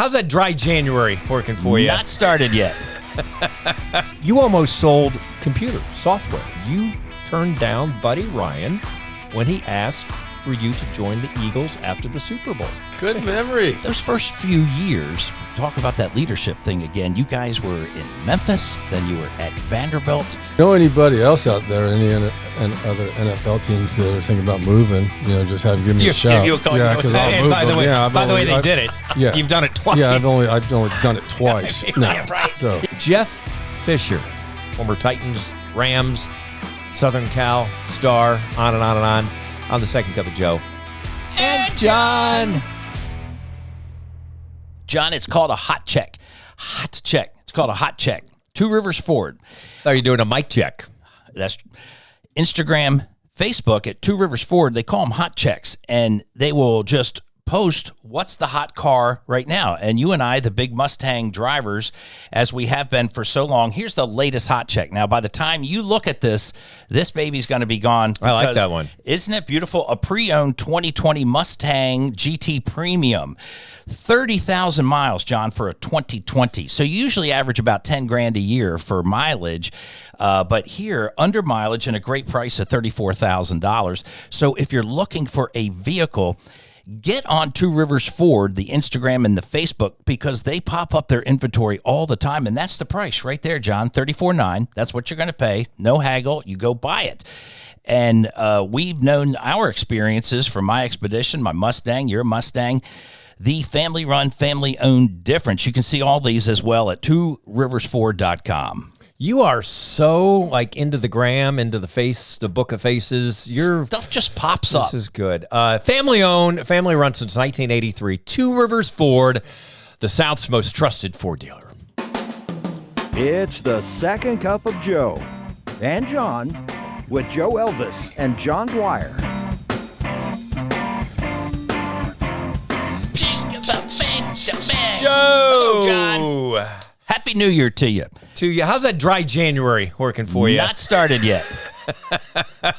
How's that dry January working for you? Not started yet. You almost sold computer software. You turned down Buddy Ryan when he asked for you to join the Eagles after the Super Bowl. Good memory. Those first few years, talk about that leadership thing again. You guys were in Memphis, then you were at Vanderbilt. Know anybody else out there, any other NFL teams that are thinking about moving? Just have to give me a shout. Give you a call. Yeah, because I'll move. By the way, they did it. Yeah, You've done it twice. Yeah, I've only done it twice. Right. So Jeff Fisher, former Titans, Rams, Southern Cal, Star, on and on and on the Second Cup of Joe. And John. John, it's called a hot check. Hot check. It's called a hot check. Two Rivers Ford. Are you doing a mic check? That's Instagram, Facebook at Two Rivers Ford. They call them hot checks, and they will just post what's the hot car right now. And you and I, the big Mustang drivers, as we have been for so long, here's the latest hot check. Now, by the time you look at this baby's going to be gone. I like that one. Isn't it beautiful? A pre-owned 2020 Mustang GT Premium. 30,000 miles, John, for a 2020. So you usually average about 10 grand a year for mileage. But here, under mileage and a great price of $34,000. So if you're looking for a vehicle, get on Two Rivers Ford, the Instagram and the Facebook, because they pop up their inventory all the time. And that's the price right there, John, $34,900. That's what you're going to pay. No haggle. You go buy it. And we've known our experiences from my Expedition, my Mustang, your Mustang, the family-run, family-owned difference. You can see all these as well at tworiversford.com. You are so into the gram, into the face, the book of faces. Your stuff just pops up. This is good. Family-owned, family-run since 1983. Two Rivers Ford, the South's most trusted Ford dealer. It's the Second Cup of Joe and John with Joe Elvis and John Dwyer. Joe! Hello, John. Happy New Year to you. How's that dry January working for you? Not started yet.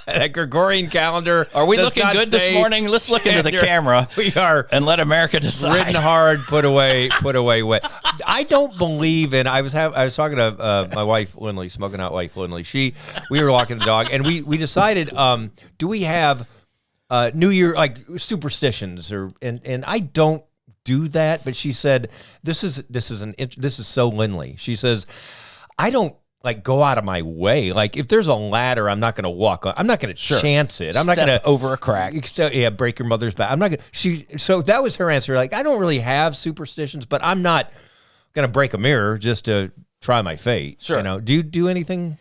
That Gregorian calendar. Are we looking good this morning? Let's look into the camera. We are. And let America decide. Ridden hard, put away wet. I don't believe in. I was talking to my wife Lindley, smoking out wife Lindley. We were walking the dog, and we decided, do we have New Year superstitions and I don't do that, but she said this is so Lindley. She says I don't go out of my way. If there's a ladder, I'm not going to walk on. I'm not going to chance it. I'm not going to over a crack. Break your mother's back. I'm not going to. So that was her answer. I don't really have superstitions, but I'm not going to break a mirror just to try my fate. Sure. Do you do anything?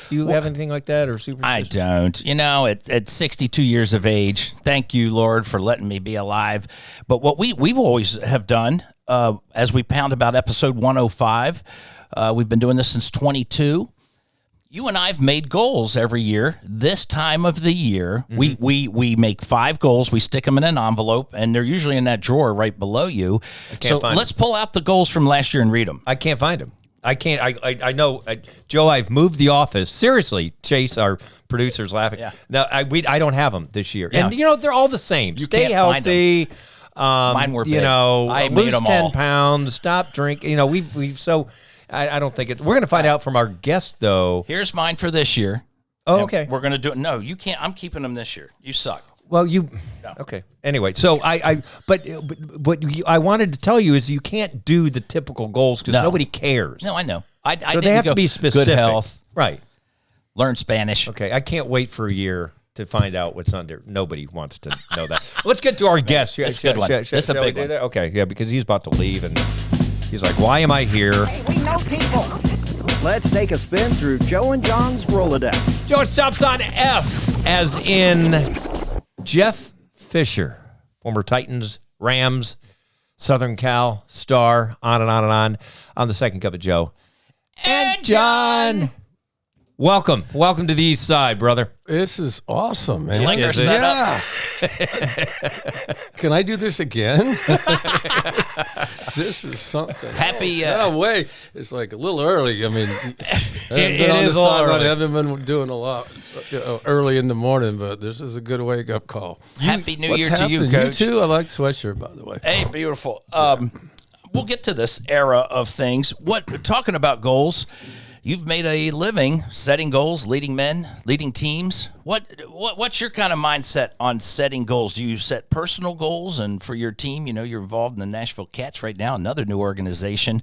Do you have anything like that or superstitions? I don't. At 62 years of age, thank you, Lord, for letting me be alive. But what we've always have done, as we pound about episode 105, we've been doing this since 22. You and I have made goals every year. This time of the year, we make 5 goals. We stick them in an envelope, and they're usually in that drawer right below you. So let's pull out the goals from last year and read them. I can't find them. I can't. I know, Joe. I've moved the office. Seriously, Chase, our producer's laughing. Yeah. No, I don't have them this year. Yeah. And they're all the same. Stay healthy. Mine were big. I lose 10 pounds. Stop drinking. We've so. I don't think it. We're going to find out from our guest though. Here's mine for this year. Oh, okay. We're going to do it. No, you can't. I'm keeping them this year. You suck. Well, okay. Anyway, so but what I wanted to tell you is you can't do the typical goals because nobody cares. No, I know. So they have to be specific. Good health, right? Learn Spanish. Okay, I can't wait for a year to find out what's under. Nobody wants to know that. Let's get to our guest. This is a good one. This is a big one. Okay, yeah, because he's about to leave and he's like, "Why am I here?" Hey, we know people. Let's take a spin through Joe and John's Rolodex. Joe stops on F, as in Jeff Fisher, former Titans, Rams, Southern Cal, Star, on and on and on the Second Cup of Joe. And John. Welcome to the East Side, brother. This is awesome, man. You like our setup? Can I do this again? This is something. Happy. No way. It's a little early. I mean, it is a little early. I haven't been doing a lot early in the morning, but this is a good wake-up call. Happy New Year to you, Coach. You too. I like the sweatshirt, by the way. Hey, beautiful. we'll get to this era of things. Talking about goals, you've made a living setting goals, leading men, leading teams. What's your kind of mindset on setting goals? Do you set personal goals? And for your team, you're involved in the Nashville Cats right now, another new organization.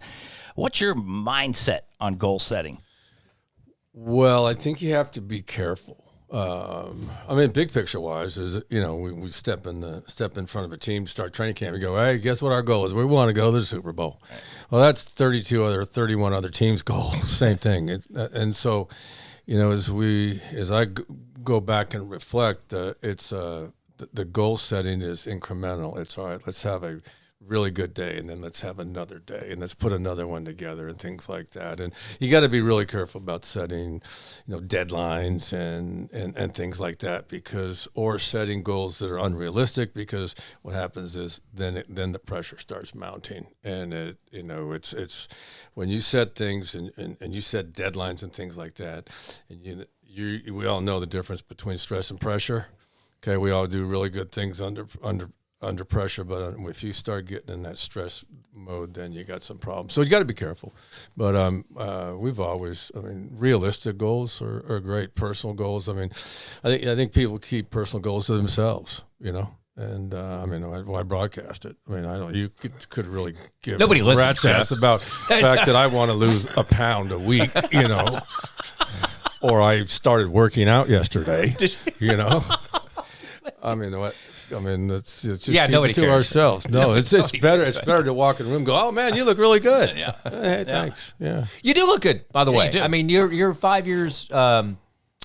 What's your mindset on goal setting? Well, I think you have to be careful. Big picture wise, is we step in front of a team, start training camp, and go, hey, guess what our goal is? We want to go to the Super Bowl. Right. Well, that's 31 other teams' goals. Same thing. And so, as I go back and reflect, the goal setting is incremental. It's all right. Let's have a really good day, and then let's have another day, and let's put another one together, and things like that. And you got to be really careful about setting, deadlines and things like that, or setting goals that are unrealistic, because what happens is then the pressure starts mounting, and it's when you set things and you set deadlines and things like that, and we all know the difference between stress and pressure. Okay, we all do really good things under pressure, but if you start getting in that stress mode, then you got some problems. So you got to be careful. But we've always, realistic goals are great. Personal goals, I think people keep personal goals to themselves, And why broadcast it? You could really give nobody a listens, rat's ass about the fact that I want to lose a pound a week, or I started working out yesterday, It's just keep nobody it to cares. ourselves. No, it's better. It's better to walk in the room and go, oh man, you look really good. Yeah. Hey, thanks. Yeah. You do look good, by the way. You do. You're 5 years. I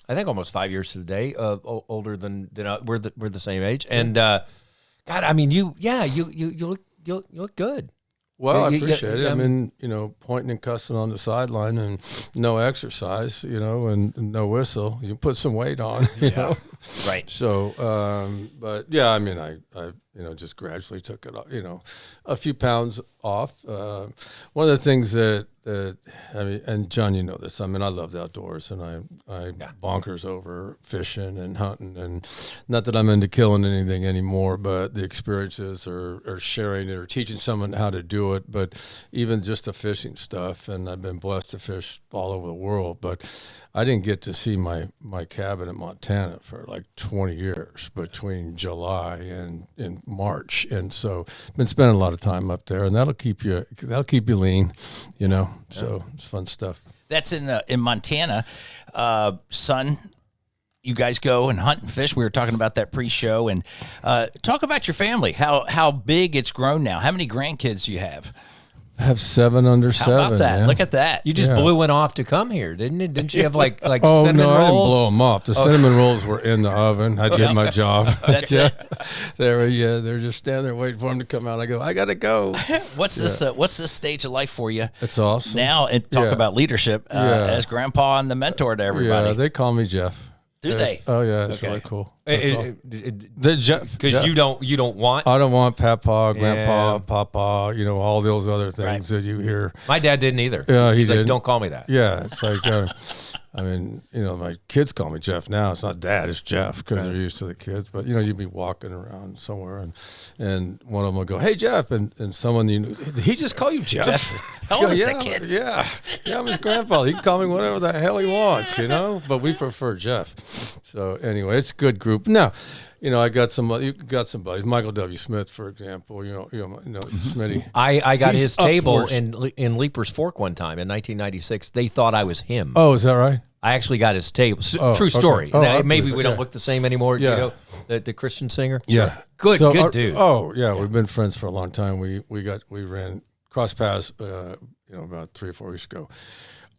think almost 5 years to the day older than we're the same age. And God, you look good. Well, I appreciate it. Pointing and cussing on the sideline and no exercise, and no whistle. You put some weight on, you know. Right. So, but yeah, I just gradually took it, a few pounds off. One of the things that and John, you know this. I love the outdoors, and I bonkers over fishing and hunting, and not that I'm into killing anything anymore, but the experiences or sharing it or teaching someone how to do it. But even just the fishing stuff, and I've been blessed to fish all over the world, but I didn't get to see my cabin in Montana for like 20 years between July and March, and so been spending a lot of time up there, and that'll keep you lean, So it's fun stuff. That's in Montana, son. You guys go and hunt and fish. We were talking about that pre-show, and talk about your family. How big it's grown now. How many grandkids do you have? I have 7 under 7. How about that? Man. Look at that. You just blew one off to come here, didn't it? Didn't you have like oh, cinnamon no, rolls? I didn't blow them off. The cinnamon rolls were in the oven. I did my job. That's it. They're just standing there waiting for them to come out. I go, I got to go. What's this stage of life for you? It's awesome. Now, and talk about leadership as grandpa and the mentor to everybody. Yeah, they call me Jeff. Do they? Oh yeah, it's really cool. Because you don't want. I don't want Papa, Grandpa, Papa. All those other things that you hear. My dad didn't either. Yeah, he did. Like, don't call me that. Yeah, it's like. My kids call me Jeff now. It's not Dad, it's Jeff, because they're used to the kids. But you'd be walking around somewhere, and one of them will go, "Hey Jeff," and someone did he just call you Jeff? How old is that kid? Yeah, I'm his grandfather. He can call me whatever the hell he wants, But we prefer Jeff. So anyway, it's a good group. Now, I got some buddies. Michael W. Smith, for example. Smitty. I got He's his table upwards. in Leaper's Fork one time in 1996. They thought I was him. Oh, is that right? I actually got his table. Oh, True story. okay. Oh, Now, I maybe believe it, we don't look the same anymore. Yeah. The Christian singer. Yeah. Good dude. Oh yeah, we've been friends for a long time. We ran cross paths, about 3 or 4 weeks ago.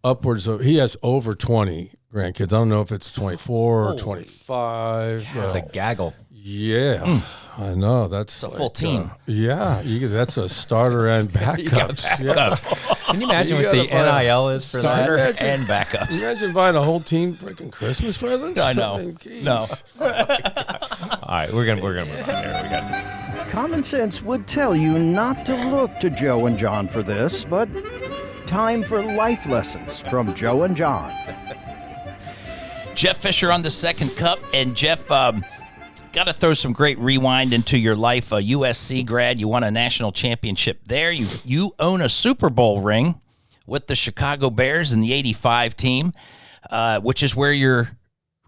Upwards of, he has over 20 grandkids. I don't know if it's 24 or 25. It's a gaggle. Yeah, I know. That's a full team. That's a starter and backups. Can you imagine what the NIL is for Starter that? and backups. Imagine buying a whole team freaking Christmas presents. I know. No. All right, we're gonna move on there. We got Common sense would tell you not to look to Joe and John for this, but time for life lessons from Joe and John. Jeff Fisher on the second cup, and Jeff, Got to throw some great rewind into your life. A USC grad, you won a national championship there. You own a Super Bowl ring with the Chicago Bears and the '85 team, which is where your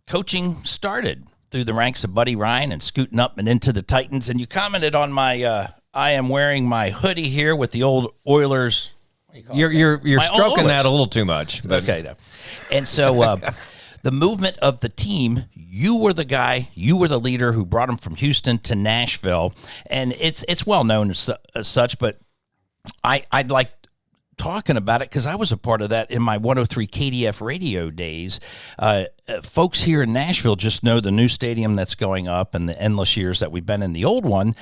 coaching started, through the ranks of Buddy Ryan and scooting up and into the Titans. And you commented on my, I am wearing my hoodie here with the old Oilers. You're stroking that a little too much. But. Okay, no. And so the movement of the team, you were the guy, you were the leader who brought them from Houston to Nashville, and it's well known as such. But I'd like talking about it because I was a part of that in my 103 KDF radio days. Folks here in Nashville just know the new stadium that's going up and the endless years that we've been in the old one.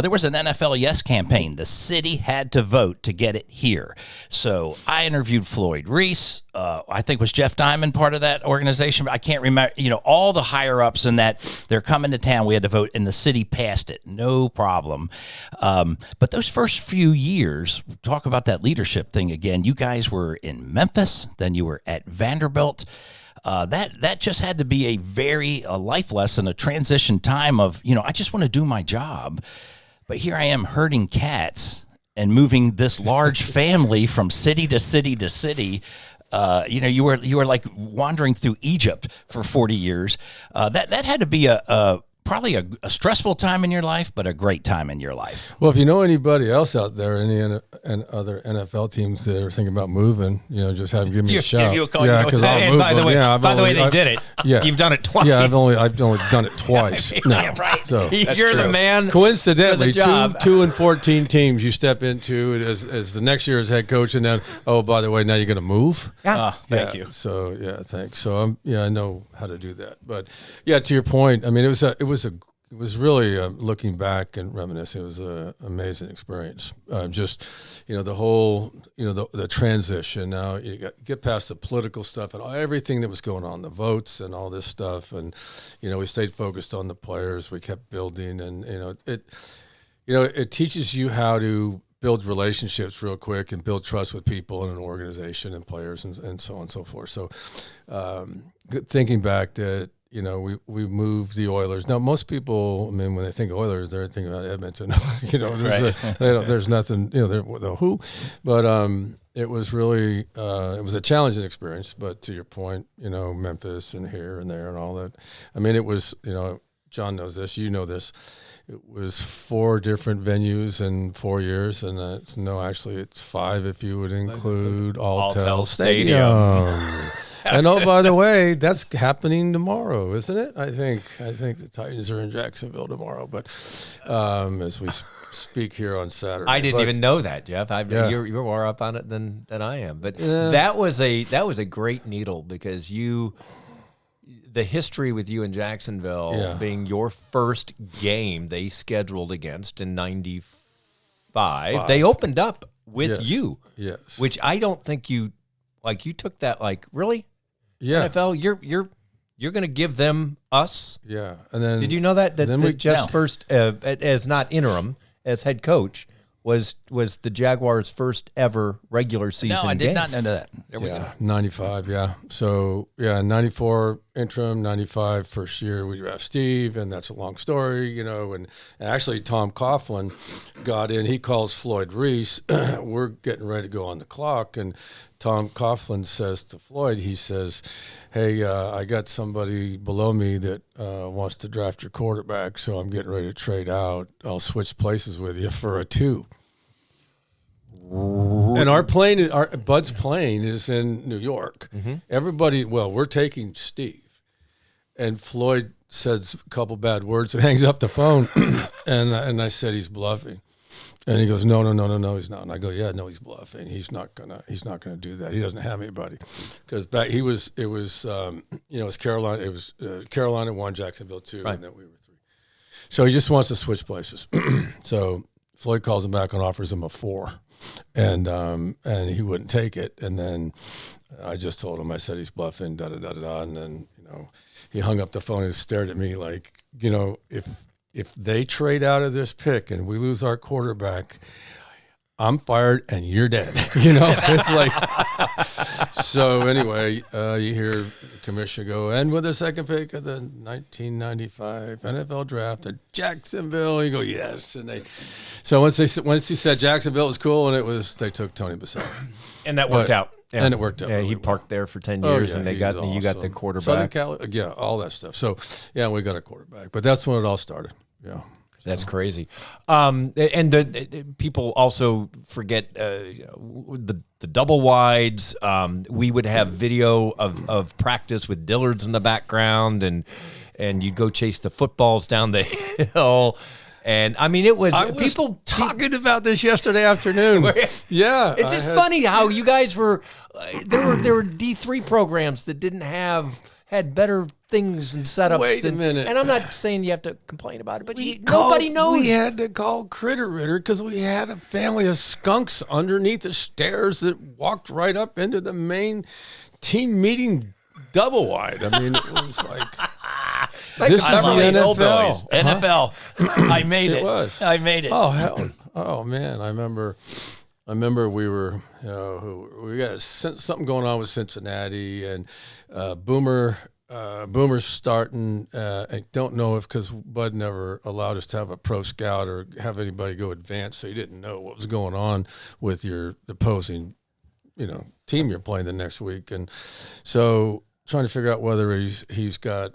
There was an NFL Yes campaign. The city had to vote to get it here. So I interviewed Floyd Reese. I think was Jeff Diamond part of that organization. I can't remember, all the higher ups in that. They're coming to town. We had to vote and the city passed it. No problem. But those first few years, talk about that leadership thing again. You guys were in Memphis, then you were at Vanderbilt. That just had to be a life lesson, a transition time of, I just want to do my job. But here I am herding cats and moving this large family from city to city to city. You were like wandering through Egypt for 40 years. That had to be probably a stressful time in your life, but a great time in your life. Well, if you know anybody else out there, any and other NFL teams that are thinking about moving, just have them give me a shout. Give you a call. Yeah, because I'll move. By the way, they did it. Yeah, you've done it twice. Yeah, I've only done it twice. No, yeah, right. So you're the man. Coincidentally, for the job. 2 and 14 teams you step into as the next year as head coach, and then by the way, now you're going to move. Yeah, thank you. So thanks. So I know how to do that. But to your point, I mean, it was really looking back and reminiscing. It was an amazing experience. The whole, the transition. Now you get past the political stuff and everything that was going on, the votes and all this stuff, and we stayed focused on the players. We kept building, and it teaches you how to build relationships real quick and build trust with people in an organization and players and so on and so forth. So, thinking back that. We moved the Oilers. Now, most people, when they think Oilers, they're thinking about Edmonton. There's nothing, the who. But it was really, it was a challenging experience. But to your point, Memphis and here and there and all that. It was, John knows this, this. It was 4 different venues in 4 years, and actually it's 5 if you would include Alltel Stadium. And by the way, that's happening tomorrow, isn't it? I think the Titans are in Jacksonville tomorrow, but as we speak here on Saturday. I didn't even know that, Jeff. You're more up on it than I am. But that was a great needle because the history with you in Jacksonville being your first game they scheduled against in '95. They opened up with you. Yes. Which I don't think you took that really? Yeah. NFL, you're going to give them us? Yeah. And then did you know that Jeff's first as not interim as head coach was the Jaguars' first ever regular season game? No, I did not know that. There we go. 95, yeah. So, 94 interim, 95 first year we draft Steve, and that's a long story, and actually Tom Coughlin got in. He calls Floyd Reese. We're getting ready to go on the clock, and Tom Coughlin says to Floyd, he says, hey, I got somebody below me that wants to draft your quarterback, so I'm getting ready to trade out. I'll switch places with you for a 2. And Bud's plane is in New York. Mm-hmm. Everybody, we're taking Steve. And Floyd says a couple bad words and hangs up the phone. and I said, he's bluffing. And he goes, no, he's not. And I go, no, he's bluffing. He's not gonna do that. He doesn't have anybody. Because it was Carolina. It was Carolina 1, Jacksonville 2, right. And then we were 3. So he just wants to switch places. So Floyd calls him back and offers him a 4, and he wouldn't take it. And then I just told him, I said he's bluffing, and then he hung up the phone and stared at me like, if they trade out of this pick and we lose our quarterback, I'm fired and you're dead. It's like, so anyway, you hear the commissioner go, and with the second pick of the 1995 NFL draft at Jacksonville, you go, yes. And so once he said Jacksonville was cool, and they took Tony Bassett. And that worked out. Yeah. And it worked out. Yeah, really he parked there for 10 years, and you got the quarterback. All that stuff. So, yeah, we got a quarterback. But that's when it all started. Yeah. That's crazy. And the people also forget the double wides. We would have video of practice with Dillards in the background, and you'd go chase the footballs down the hill. And I mean, I was people talking about this yesterday afternoon. Yeah, it's just funny how you guys were. There were D3 programs that had better things and setups. Wait a minute. And I'm not saying you have to complain about it, but nobody knows. We had to call Critter Ritter because we had a family of skunks underneath the stairs that walked right up into the main team meeting double wide. I mean, it was like this is the NFL. NFL. I made it. It was. I made it. Oh hell. Oh man, I remember we were, we got something going on with Cincinnati, and Boomer's starting. I don't know because Bud never allowed us to have a pro scout or have anybody go advance, so you didn't know what was going on with the opposing, team you're playing the next week, and so trying to figure out whether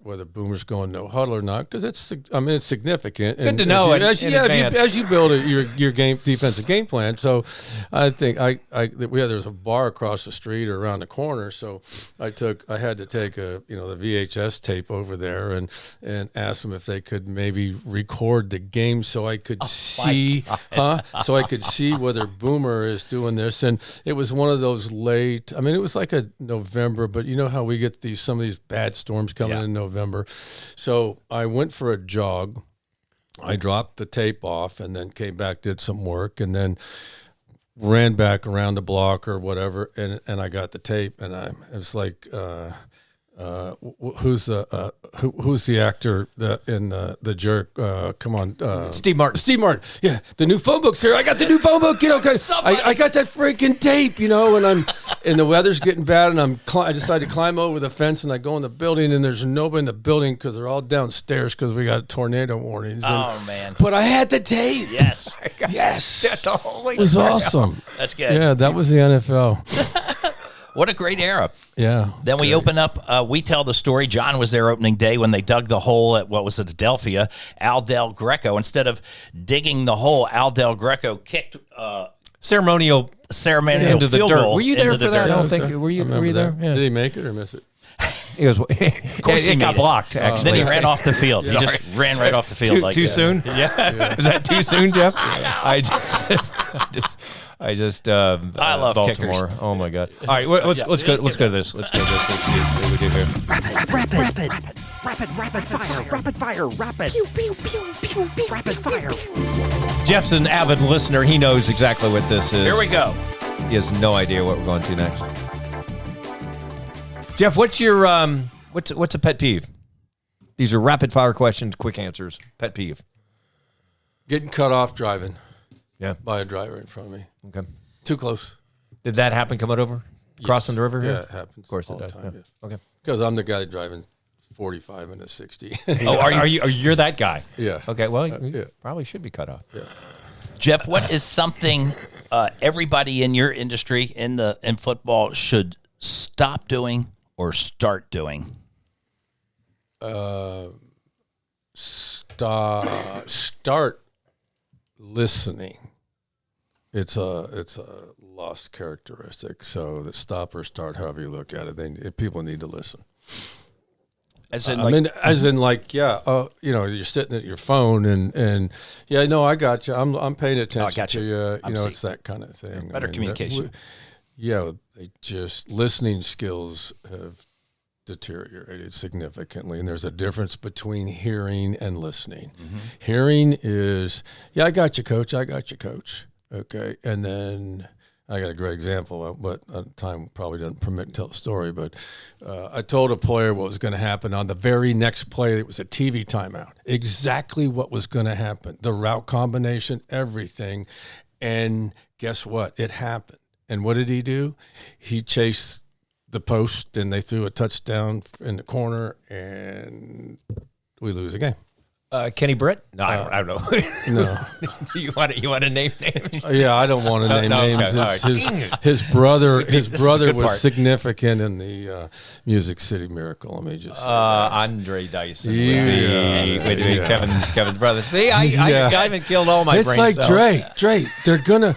whether Boomer's going no huddle or not, because it's significant. Good to know as you build your defensive game plan. So I think there's a bar across the street or around the corner. So I had to take the VHS tape over there and ask them if they could maybe record the game so I could see whether Boomer is doing this. And it was one of those late. I mean, it was like a November, but you know how we get some of these bad storms coming in November. So I went for a jog. I dropped the tape off and then came back, did some work, and then ran back around the block or whatever, and I got the tape, and it was like, who's the actor in the Jerk? Come on, Steve Martin. Steve Martin. Yeah, the new phone book's here. I got the new phone book. I got that freaking tape. And the weather's getting bad, and I decided to climb over the fence, and I go in the building, and there's nobody in the building because they're all downstairs because we got tornado warnings. Man! But I had the tape. Yes. It was awesome. That's good. Yeah, that was the NFL. What a great era. Yeah. Then we open up, we tell the story. John was there opening day when they dug the hole at, Adelphia. Al Del Greco, instead of digging the hole, Al Del Greco kicked ceremonial into the field dirt. goal. Were you there for that? I don't think. I Were you remember there? that. Yeah. Did he make it or miss it? Of course he got blocked, actually. Then he ran off the field. He just ran right off the field. Too soon? Yeah. Was that too soon, Jeff? I love Baltimore. kickers. Oh my God! All right, let's go. Let's go to this. Let's go to this. Let's see what we do here. Rapid fire. Pew, pew, pew, pew, pew. Rapid fire. Jeff's an avid listener. He knows exactly what this is. Here we go. He has no idea what we're going to next. Jeff, what's your what's a pet peeve? These are rapid fire questions, quick answers. Pet peeve. Getting cut off driving. Yeah. By a driver in front of me. Okay. Too close. Did that happen coming over? Crossing the river here? Yeah, it happens. Of course all it does. the time. Yeah. Yeah. Okay. Because I'm the guy driving 45 and a 60. You're that guy? Yeah. Okay, well, you probably should be cut off. Yeah. Jeff, what is something everybody in your industry in football should stop doing or start doing? Start listening. It's a lost characteristic. So the stop or start, however you look at it, people need to listen. As in, you're sitting at your phone and I got you. I'm paying attention got you. to you. It's that kind of thing. Better communication. Listening skills have deteriorated significantly, and there's a difference between hearing and listening. Mm-hmm. Hearing is, I got you, coach. Okay, and then I got a great example, but time probably doesn't permit to tell the story, but I told a player what was going to happen on the very next play. It was a TV timeout. Exactly what was going to happen, the route combination, everything. And guess what? It happened. And what did he do? He chased the post, and they threw a touchdown in the corner, and we lose the game. Kenny Britt? No, I don't know. No. you want to name names? Yeah, I don't want to name names. Okay. His brother This is the good was part. significant in the Music City Miracle. Let me just say that. Andre Dyson would be Yeah. Kevin's brother. See, I haven't killed all my It's brain like cells. Dre. They're gonna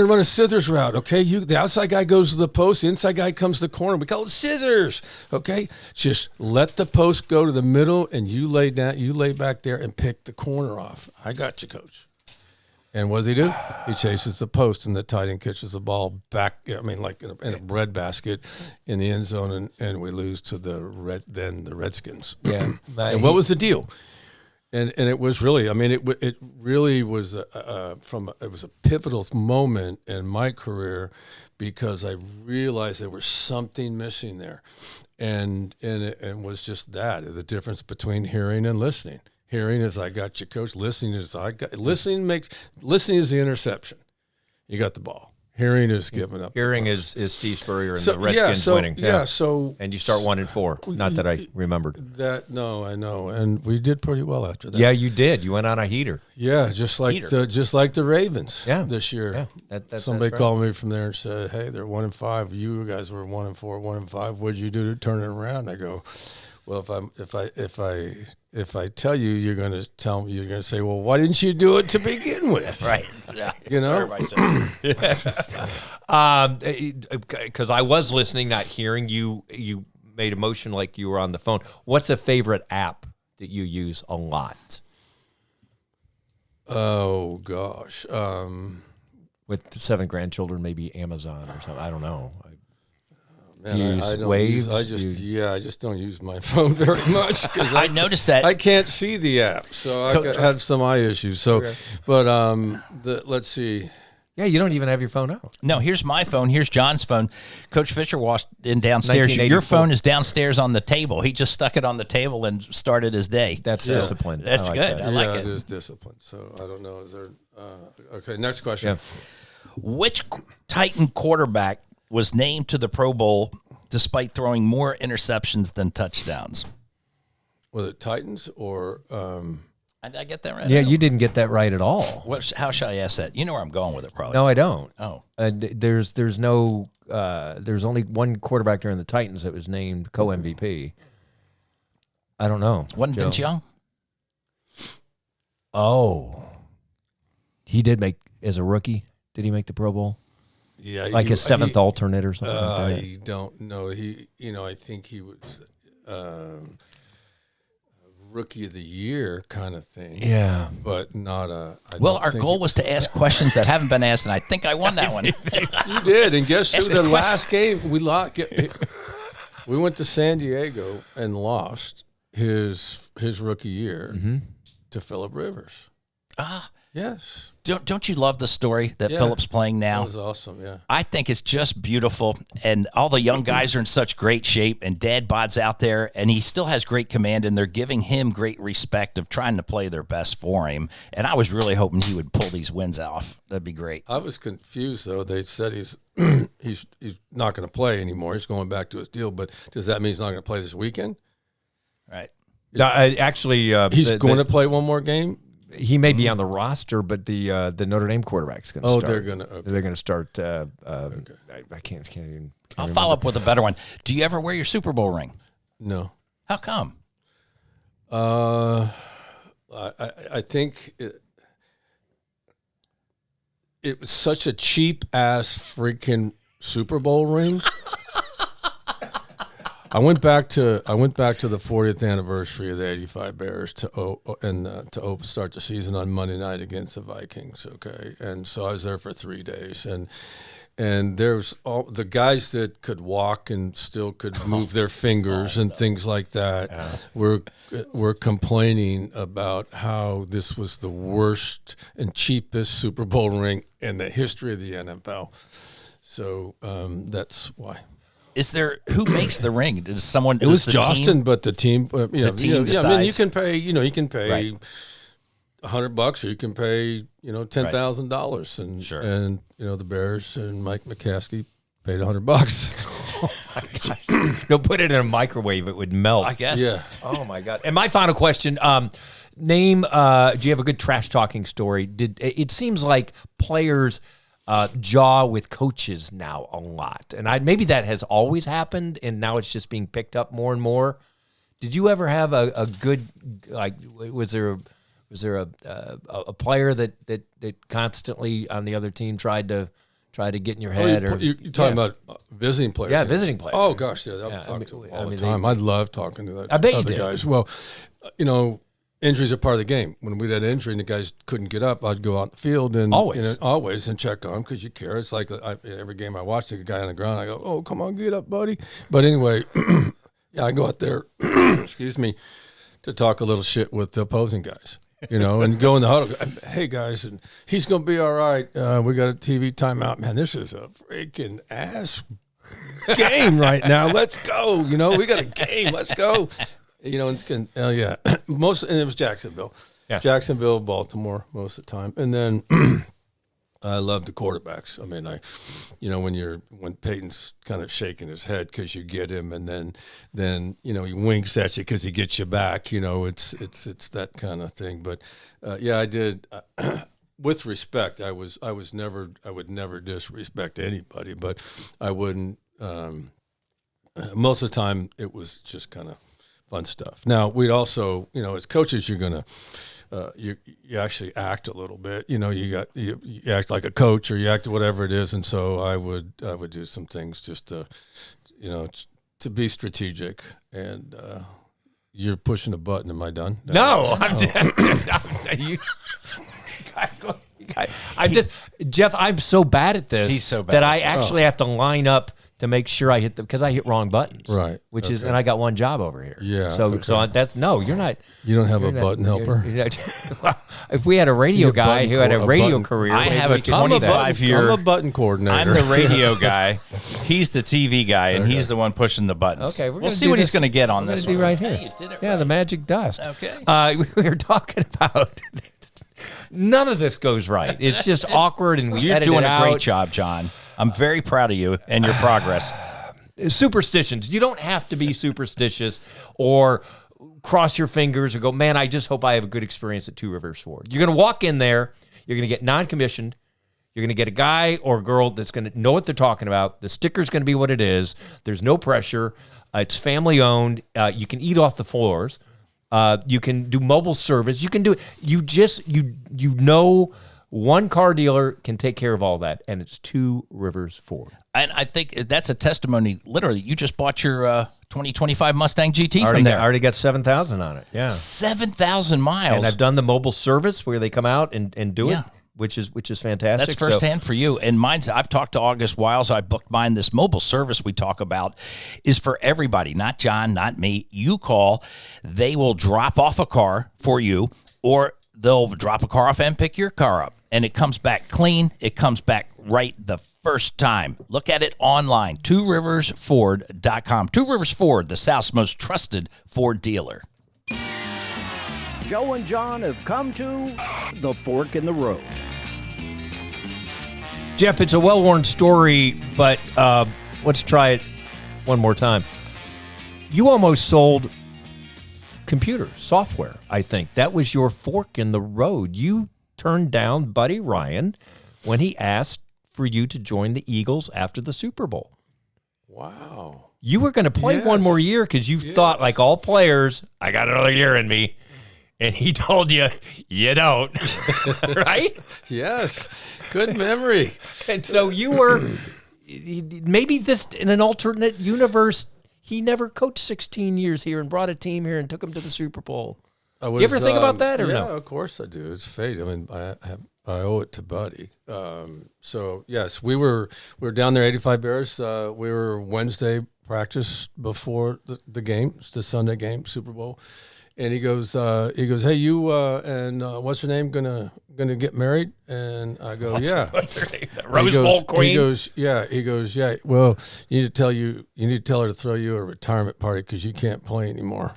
run a scissors route. Okay, the outside guy goes to the post, the inside guy comes to the corner. We call it scissors. Okay, just let the post go to the middle, and you lay back there and pick the corner off. I got you, coach. And what does he do? He chases the post, and the tight end catches the ball back. I mean, like in a breadbasket in the end zone, and we lose to the Redskins. Yeah. And what was the deal? And it was really, I mean, it really was it was a pivotal moment in my career, because I realized there was something missing there, and it was just that, the difference between hearing and listening. Hearing is I got you, coach. Listening is listening is the interception. You got the ball. Hearing is giving up. Hearing is Steve Spurrier and the Redskins winning. And you start 1-4. Not that I remembered. I know, and we did pretty well after that. Yeah, you did. You went on a heater. Yeah, just like the Ravens. Yeah. This year. Yeah, Somebody that's right. called me from there and said, "Hey, they're 1-5. You guys were 1-4, 1-5. What'd you do to turn it around?" I go, "Well, if I tell you, you're going to say, well, why didn't you do it to begin with?" Right. Yeah. You know? Because I was listening, not hearing. You made a motion like you were on the phone. What's a favorite app that you use a lot? Oh, gosh. With 7 grandchildren, maybe Amazon or something. I don't know. Man, Do you use I don't Waves? I just don't use my phone very much, because I noticed that. I can't see the app, so I have some eye issues. So, but let's see. Yeah, you don't even have your phone out. No, here's my phone. Here's John's phone. Coach Fisher walked in downstairs. Your 1984. phone is downstairs on the table. He just stuck it on the table and started his day. That's discipline. That's good. I like Yeah, it. it is discipline. So I don't know. Is there? Okay, next question. Yeah. Which Titan quarterback was named to the Pro Bowl despite throwing more interceptions than touchdowns? Was it Titans or? Did I get that right? Yeah, you didn't get that right at all. How shall I ask that? You know where I'm going with it, probably. No, I don't. Oh. There's only one quarterback during the Titans that was named co-MVP. I don't know. Wasn't Vince Young? Oh. He did make, as a rookie, did he make the Pro Bowl? Yeah, Like his seventh alternate or something like that? I don't know. I think he was rookie of the year kind of thing. Yeah. But not a. Well, our goal was to ask questions that haven't been asked, and I think I won that one. You did, and guess who? Ask a The question. last game we lost. We went to San Diego and lost his rookie year to Phillip Rivers. Ah, Yes, don't you love the story that Yeah. Phillip's playing that now? was awesome. Yeah. I think it's just beautiful, and all the young guys are in such great shape, and Dad Bod's out there, and he still has great command, and they're giving him great respect of trying to play their best for him, and I was really hoping he would pull these wins off. That'd be great. I was confused though. They said he's he's not going to play anymore. He's going back to his deal. But does that mean he's not going to play this weekend? Right. Actually, He's going to play one more game. He may be on the roster, but the Notre Dame quarterback's going to Oh, start. they're They're going going to. to start. I can't even. I'll follow up with a better one. Do you ever wear your Super Bowl ring? No. How come? I think it was such a cheap ass freaking Super Bowl ring. I went back to the 40th anniversary of the '85 Bears to start the season on Monday night against the Vikings. Okay, and so I was there for 3 days, and there's all the guys that could walk and still could move their fingers and things like that were complaining about how this was the worst and cheapest Super Bowl ring in the history of the NFL. So that's why. Is there who makes the ring? Does someone? It was the Justin, team? but the team. team I mean, decides. you can pay. You can pay Right. $100 or you can pay, $10,000. And, Sure. and, the Bears and Mike McCaskey paid $100. No, put it in a microwave, it would melt. I guess. Yeah. Oh my God! And my final question: name. Do you have a good trash talking story? It seems like players jaw with coaches now a lot, and maybe that has always happened, and now it's just being picked up more and more. Did you ever have a good Was there a player that constantly on the other team tried to get in your head? You're talking about visiting players? Yeah, visiting players. Oh gosh, yeah, I talk to them all the time. I love talking to that. I bet you other did. guys. Well, injuries are part of the game. When we had an injury and the guys couldn't get up, I'd go out in the field and always and check on them because you care. It's like every game I watch, the guy on the ground, I go, "Oh, come on, get up, buddy." But anyway, yeah, I go out there, excuse me, to talk a little shit with the opposing guys. And go in the huddle. Hey guys, and he's gonna be all right. We got a TV timeout, man. This is a freaking ass game right now. Let's go. We got a game. Let's go. Yeah. And it was Jacksonville. Yeah. Jacksonville, Baltimore most of the time, and then I love the quarterbacks. I mean, when Peyton's kind of shaking his head because you get him, and then he winks at you because he gets you back. It's that kind of thing. But yeah, I did. With respect, I would never disrespect anybody, but I wouldn't. Most of the time, it was just kind of fun stuff. Now we'd also, as coaches, you're gonna. You actually act a little bit, you act like a coach or you act whatever it is. And so I would do some things just to, to be strategic. And you're pushing a button. Am I done? No, I'm Jeff, I'm so bad at this. He's so bad that at I actually have to line up to make sure I hit because I hit wrong buttons. Right. Which is, and I got one job over here. Yeah. So you're not. You don't have a button helper? Well, if we had a radio guy who had a radio career. I have a I'm 25-year. a button coordinator. I'm the radio guy. He's the TV guy, and he's the one pushing the buttons. Okay, we'll see what he's going to get on this Be one. right here. Hey, you did it yeah, right. the magic dust. Okay. We were talking about. None of this goes right. It's just awkward, and You're doing a great job, John. I'm very proud of you and your progress. Superstitions. You don't have to be superstitious or cross your fingers or go, man, I just hope I have a good experience at Two Rivers Ford. You're going to walk in there. You're going to get non-commissioned. You're going to get a guy or girl that's going to know what they're talking about. The sticker's going to be what it is. There's no pressure. It's family owned. You can eat off the floors. You can do mobile service. You can do it. You know one car dealer can take care of all that, and it's Two Rivers Ford. And I think that's a testimony. Literally, you just bought your 2025 Mustang GT from there. I already got 7,000 on it. Yeah, 7,000 miles. And I've done the mobile service where they come out and do Yeah. it, which is fantastic. That's firsthand for you. And mine's, I've talked to August Wiles. I booked mine. This mobile service we talk about is for everybody, not John, not me. You call, they will drop off a car for you, or they'll drop a car off and pick your car up. And it comes back clean. It comes back right the first time. Look at it online, tworiversford.com. Two Rivers Ford, the South's most trusted Ford dealer. Joe and John have come to the fork in the road. Jeff, it's a well-worn story, but let's try it one more time. You almost sold computer software, I think. That was your fork in the road. You turned down Buddy Ryan when he asked for you to join the Eagles after the Super Bowl. Wow. You were going to play one more year because you thought, like all players, I got another year in me. And he told you, you don't. Right? Yes. Good memory. And so you were, maybe this, in an alternate universe, he never coached 16 years here and brought a team here and took them to the Super Bowl. Do you ever think about that or no? Yeah, of course I do. It's fate. I mean, I owe it to Buddy. So yes, we were down there, 85 Bears. We were Wednesday practice before the game, it's the Sunday game, Super Bowl. And he goes, hey, you and what's her name gonna get married? And I go, yeah. What's her name? The Rose Bowl queen. He goes, yeah. Well, you need to tell her to throw you a retirement party because you can't play anymore.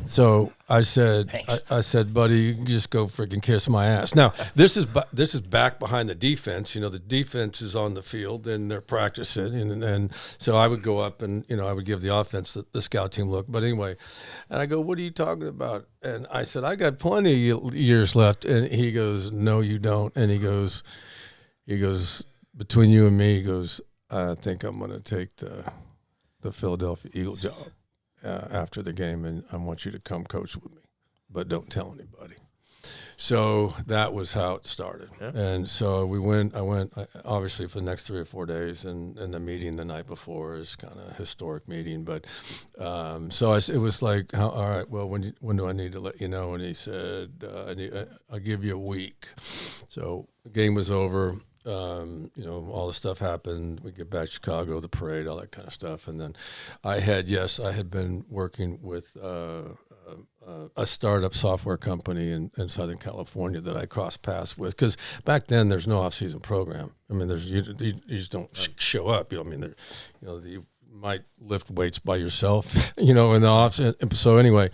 So I said, Thanks. I said, buddy, you can just go freaking kiss my ass. Now, this is back behind the defense. You know, the defense is on the field and they're practicing, and so I would go up and I would give the offense the scout team look. But anyway, and I go, what are you talking about? And I said, I got plenty of years left. And he goes, no, you don't. And he goes, between you and me, he goes, I think I'm going to take the Philadelphia Eagle job after the game, and I want you to come coach with me, but don't tell anybody. So that was how it started. Yeah. And so I went obviously for the next 3 or 4 days, and the meeting the night before is kind of a historic meeting. But so it was like, all right, well, when do I need to let you know? And he said, I'll give you a week. So the game was over. All the stuff happened. We get back to Chicago, the parade, all that kind of stuff. And then I had been working with a startup software company in Southern California that I crossed paths with, because back then there's no off-season program. I mean, you just don't show up. You might lift weights by yourself, in the off. So anyway,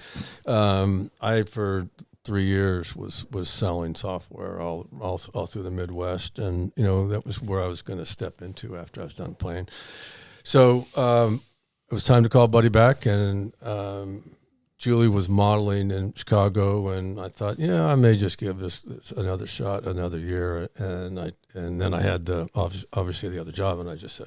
I for 3 years was selling software all through the Midwest, and that was where I was going to step into after I was done playing. So it was time to call Buddy back, and Julie was modeling in Chicago, and I thought, I may just give this another shot, another year, and then I had obviously the other job, and I just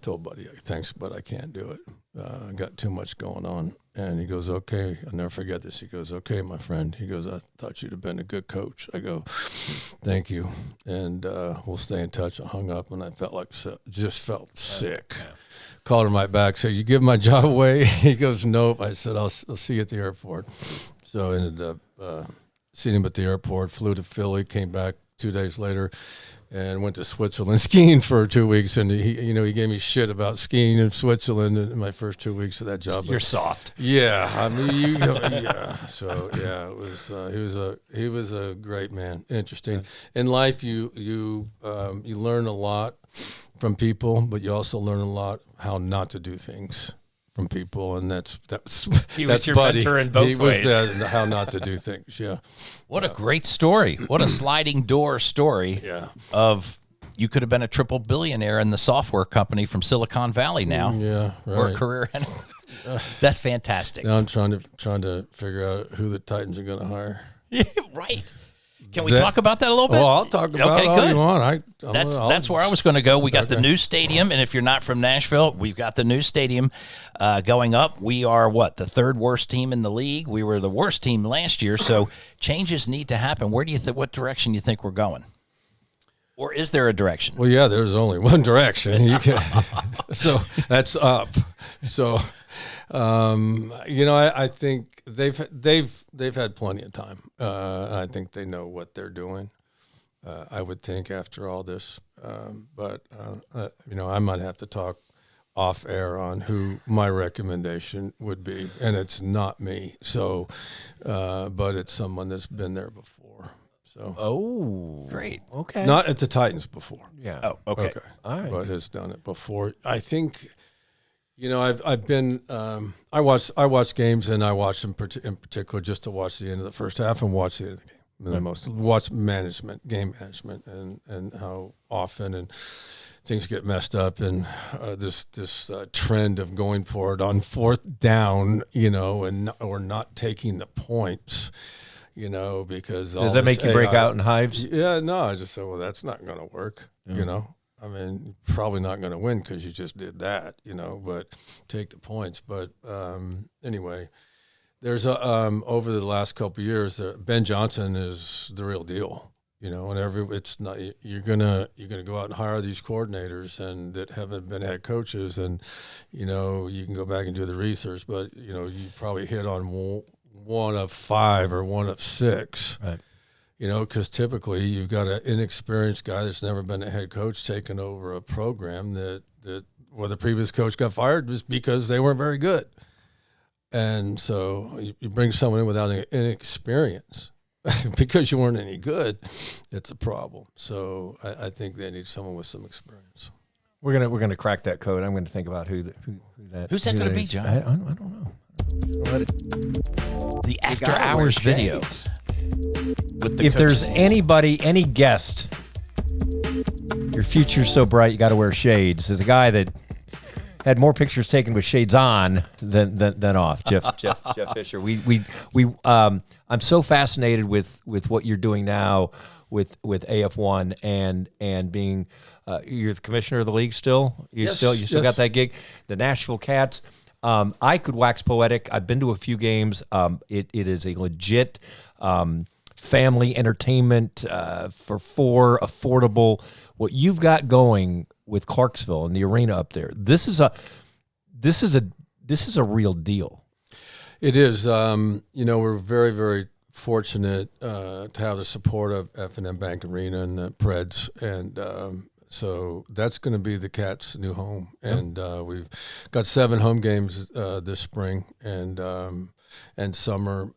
told Buddy, thanks, but I can't do it. I got too much going on. And he goes, okay, I'll never forget this. He goes, okay, my friend. He goes, I thought you'd have been a good coach. I go, thank you. And we'll stay in touch. I hung up, and I felt sick. Yeah. Called him right back, said, you give my job away? He goes, nope. I said, I'll see you at the airport. So I ended up seeing him at the airport, flew to Philly, came back 2 days later, and went to Switzerland skiing for 2 weeks. And he gave me shit about skiing in Switzerland in my first 2 weeks of that job. You're soft. Yeah, I mean, yeah. So yeah, it was. He was a great man. Interesting. In life, you learn a lot from people, but you also learn a lot how not to do things from people, and that's he was your Buddy. Mentor in both ways. He was how not to do things. Yeah. What a great story! What a sliding door story. Yeah. Of you could have been a triple billionaire in the software company from Silicon Valley now. Yeah. Right. Or a career. That's fantastic. Now I'm trying to figure out who the Titans are going to hire. Right. Can we talk about that a little bit? Well, I'll talk about it all you want. That's where I was going to go. We got the new stadium, and if you're not from Nashville, we've got the new stadium going up. We are, the third worst team in the league? We were the worst team last year, so changes need to happen. Where do you what direction do you think we're going? Or is there a direction? Well, yeah, there's only one direction. So that's up. So, I think they've had plenty of time. I think they know what they're doing. I would think after all this, but I might have to talk off air on who my recommendation would be, and it's not me. So, but it's someone that's been there before. So. Oh, great. Okay. Not at the Titans before. Yeah. Oh, okay. All right. But has done it before. I think. I've been. I watch games, and I watch them in particular just to watch the end of the first half and watch the end of the game. And watch game management, and how often and things get messed up, and this trend of going for it on fourth down, or not taking the points. Because does that make you break out in hives? Yeah, no. I just said, well, that's not going to work. I mean, probably not going to win because you just did that, but take the points. But anyway, there's over the last couple of years, Ben Johnson is the real deal, and it's not, you're gonna go out and hire these coordinators and that haven't been head coaches, and you can go back and do the research, but you probably hit on one of 5 or one of 6. Right. Because typically you've got an inexperienced guy that's never been a head coach taking over a program that the previous coach got fired just because they weren't very good. And so you bring someone in without any inexperience because you weren't any good, it's a problem. So I think they need someone with some experience. We're gonna crack that code. I'm going to think about who's that going to be, John? I don't know. The after hours video. With the If there's coaches. anybody, any guest, your future's so bright you got to wear shades. There's a guy that had more pictures taken with shades on than off. Jeff Fisher. I'm so fascinated with what you're doing now with AF1 and being you're the commissioner of the league still. You still got that gig. The Nashville Cats. I could wax poetic. I've been to a few games. It is a legit family entertainment for four, affordable. What you've got going with Clarksville and the arena up there, this is a real deal. It is. We're very, very fortunate to have the support of F&M Bank Arena and the Preds, and so that's going to be the Cats' new home. And we've got 7 home games this spring and summer,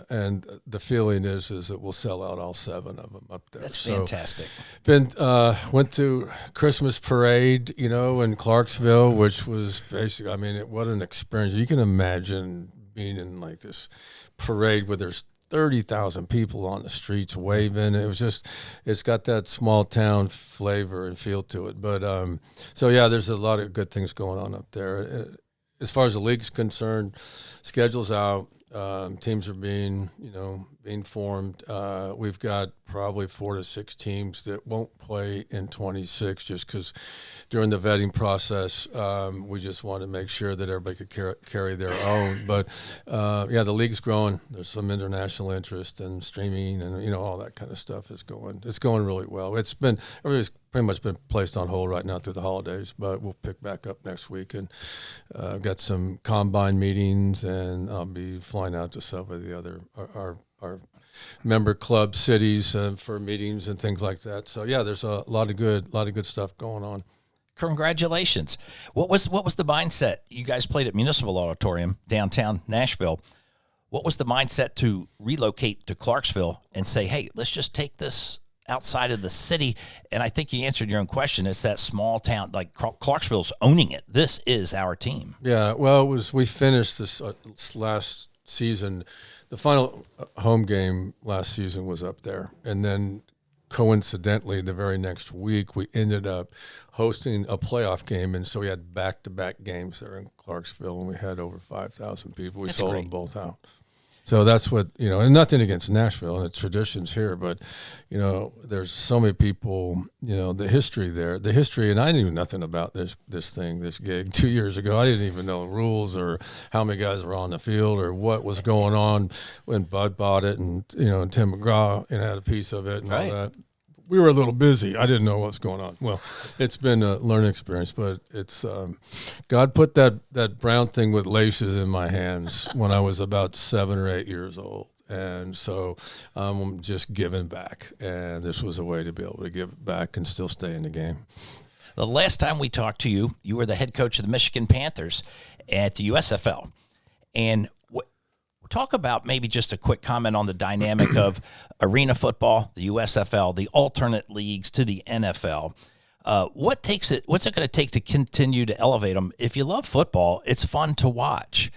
and the feeling is that we'll sell out all 7 of them up there. That's fantastic. Went to Christmas parade, in Clarksville, which was basically, what an experience. You can imagine being in like this parade where there's 30,000 people on the streets waving. It's got that small town flavor and feel to it. But there's a lot of good things going on up there. As far as the league's concerned, schedule's out. Teams are being formed. We've got probably 4 to 6 teams that won't play in 26 just because during the vetting process, we just want to make sure that everybody could carry their own. But, the league's growing. There's some international interest and streaming and, all that kind of stuff is going. It's going really well. Everybody's pretty much been placed on hold right now through the holidays, but we'll pick back up next week. And I've got some combine meetings, and I'll be flying out to some of the other our member club cities for meetings and things like that. So there's a lot of good stuff going on. Congratulations. What was the mindset? You guys played at Municipal Auditorium downtown Nashville. What was the mindset to relocate to Clarksville and say, hey, let's just take this outside of the city? And I think you answered your own question. It's that small town, like Clarksville's owning it. This is our team. Yeah, well, we finished this last season. The final home game last season was up there. And then coincidentally, the very next week, we ended up hosting a playoff game. And so we had back-to-back games there in Clarksville, and we had over 5,000 people. We sold them both out. So that's what, and nothing against Nashville and the traditions here, but, there's so many people, the history there, and I knew nothing about this gig 2 years ago. I didn't even know the rules or how many guys were on the field or what was going on when Bud bought it and, and Tim McGraw had a piece of it and all that. We were a little busy. I didn't know what's going on. Well, it's been a learning experience, but it's God put that brown thing with laces in my hands when I was about 7 or 8 years old. And so I'm just giving back. And this was a way to be able to give back and still stay in the game. The last time we talked to you, you were the head coach of the Michigan Panthers at the USFL. And talk about maybe just a quick comment on the dynamic of arena football, the USFL, the alternate leagues to the NFL. What's it going to take to continue to elevate them? If you love football, it's fun to watch.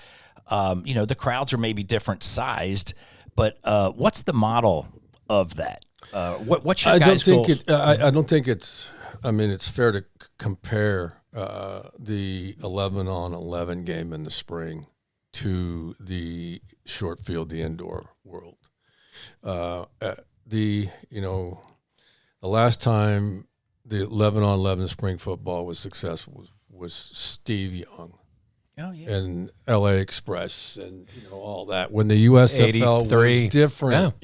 The crowds are maybe different sized, but what's the model of that? What's your guys' goals? I don't think it's. It's fair to compare the 11-on-11 game in the spring to the short field, the indoor world. The last time the 11-on-11 spring football was successful was Steve Young. Oh, yeah. And LA Express and all that. When the USFL was different,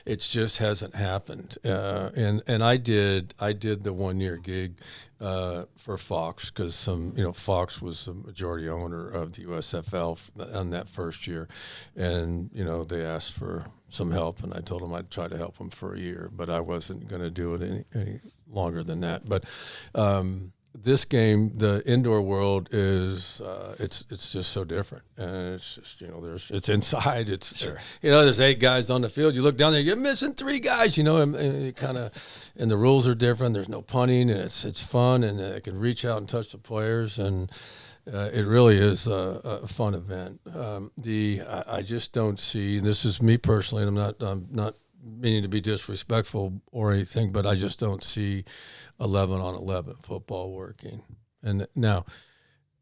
it just hasn't happened. And I did the 1 year gig for Fox because Fox was the majority owner of the USFL on that first year, and they asked for some help, and I told them I'd try to help them for a year, but I wasn't going to do it any longer than that. But this game, the indoor world is it's just so different, and it's just it's inside. It's sure. There's 8 guys on the field. You look down there, you're missing 3 guys. And the rules are different. There's no punting, and it's fun, and they can reach out and touch the players, and It really is a fun event. I just don't see. And this is me personally, and I'm not meaning to be disrespectful or anything, but I just don't see 11-on-11 football working. And now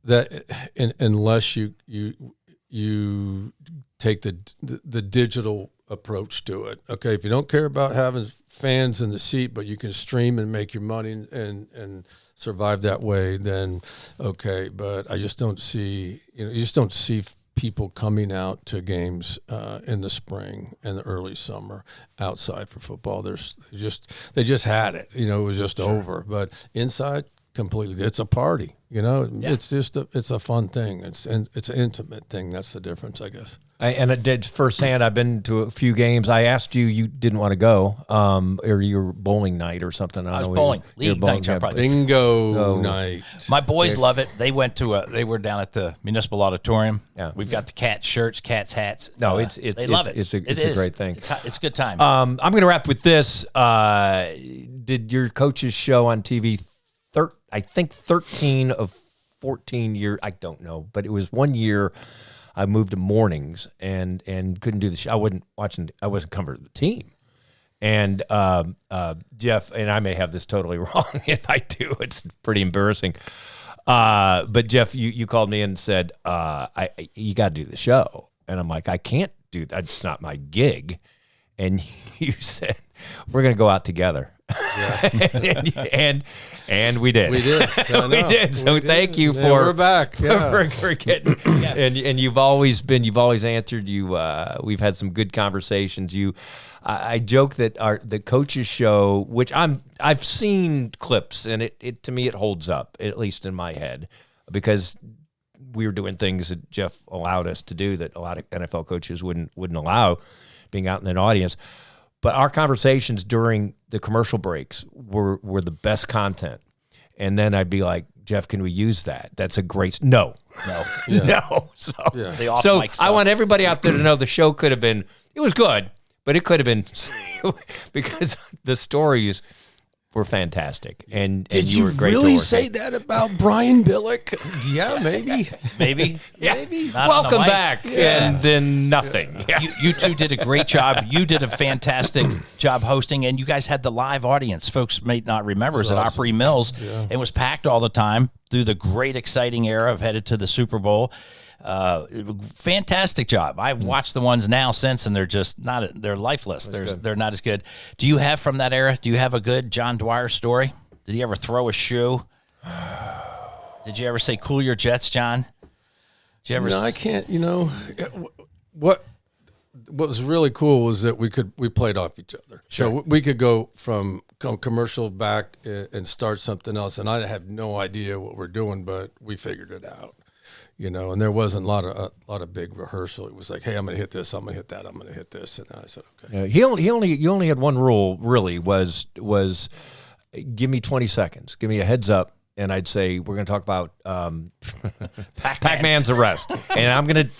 that unless you take the digital approach to it. Okay, if you don't care about having fans in the seat, but you can stream and make your money and survive that way, then okay. But I just don't see, you just don't see people coming out to games in the spring and the early summer outside for football. They just had it. It was just over. But inside, completely, it's a party. It's just it's a fun thing. It's an intimate thing. That's the difference, I guess. And it did firsthand. I've been to a few games. I asked you didn't want to go, or your bowling night or something. I was bowling. League night, bingo night. My boys love it. They went they were down at the Municipal Auditorium. Yeah. We've got the Cats shirts, Cats hats. No, they love it. It's a great thing. It's a good time. I'm going to wrap with this. Did your coaches show on TV? I think 13 of 14 years. I don't know, but it was one year. I moved to mornings and couldn't do the show. I wasn't covering the team. And Jeff, and I may have this totally wrong. If I do, it's pretty embarrassing. But Jeff, you called me and said, you got to do the show. And I'm like, I can't do that. It's not my gig. And you said, we're going to go out together. Yeah. and we did. We did. We did. So thank you for we're back. For getting and you've always answered. We've had some good conversations. I joke that the coaches show, which I've seen clips, and it to me it holds up, at least in my head, because we were doing things that Jeff allowed us to do that a lot of NFL coaches wouldn't allow, being out in an audience. But our conversations during the commercial breaks were the best content. And then I'd be like, Jeff, can we use that? That's a great no. So I want everybody out there to know the show could have been, it was good, but it could have been because the stories were fantastic. And you were great. Did you really say that about Brian Billick? Yeah, maybe. Welcome back. Yeah. And then nothing. Yeah. You two did a great job. You did a fantastic job hosting, and you guys had the live audience. Folks may not remember, it was at Opry Mills. Yeah. It was packed all the time through the great, exciting era of headed to the Super Bowl. Fantastic job. I've watched the ones now since, and they're just they're lifeless. They're not as good. Do you have from that era? Do you have a good John Dwyer story? Did he ever throw a shoe? Did you ever say, cool your jets, John? Did you ever? No, I can't, what was really cool was that we played off each other. Sure. So we could go from commercial back and start something else. And I have no idea what we're doing, but we figured it out. And there wasn't a lot of big rehearsal. It was like, hey, I'm going to hit this, I'm going to hit that, I'm going to hit this, and I said, okay. Yeah, you only had one rule. Really, was give me 20 seconds, give me a heads up, and I'd say we're going to talk about Pac-Man's arrest, and I'm going to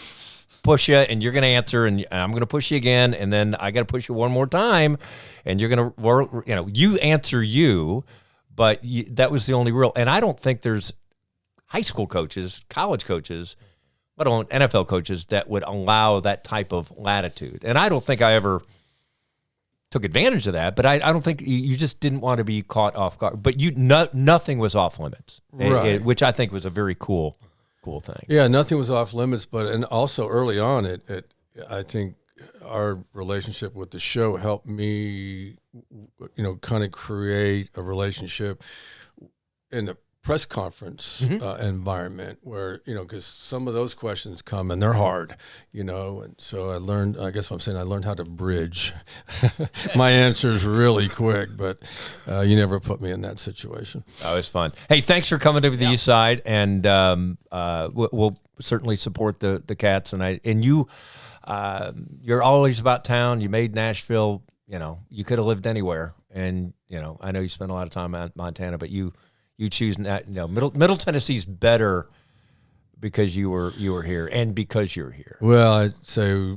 push you, and you're going to answer, and I'm going to push you again, and then I got to push you one more time, and you're going to, you answer you, but that was the only rule, and I don't think there's high school coaches, college coaches, let alone NFL coaches, that would allow that type of latitude. And I don't think I ever took advantage of that, but I don't think you just didn't want to be caught off guard. But nothing was off limits, right. Which I think was a very cool thing. Yeah, nothing was off limits, and also early on, I think our relationship with the show helped me, kind of create a relationship in the press conference environment where, because some of those questions come and they're hard, and so I learned how to bridge my answers really quick, but you never put me in that situation. Oh, it's fun. Hey, thanks for coming to the East Side, and we'll certainly support the Cats, and you're always about town. You made Nashville, you could have lived anywhere, and, I know you spent a lot of time in Montana, but you choose not, Middle Tennessee's better because you were here and because you're here. Well, I'd say,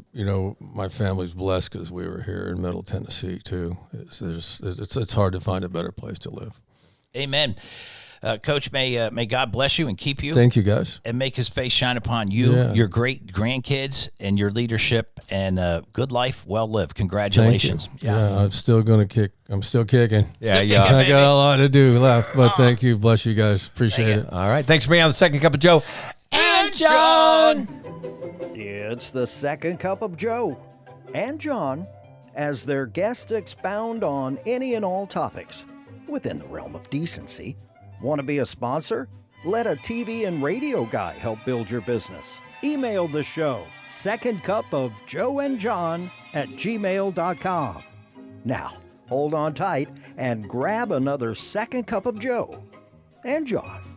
my family's blessed because we were here in Middle Tennessee too. It's hard to find a better place to live. Amen. Coach, may God bless you and keep you. Thank you, guys. And make his face shine upon you, your great grandkids, and your leadership. And good life, well lived. Congratulations. Thank you. Yeah, I'm still going to kick. I'm still kicking. Yeah, Still I kicking, got a lot to do left, but thank you. Bless you guys. Appreciate it. All right. Thanks for being on the Second Cup of Joe and John. It's the Second Cup of Joe and John as their guests expound on any and all topics within the realm of decency. Want to be a sponsor? Let a TV and radio guy help build your business. Email the show, secondcupofjoeandjohn@gmail.com. Now, hold on tight and grab another Second Cup of Joe and John.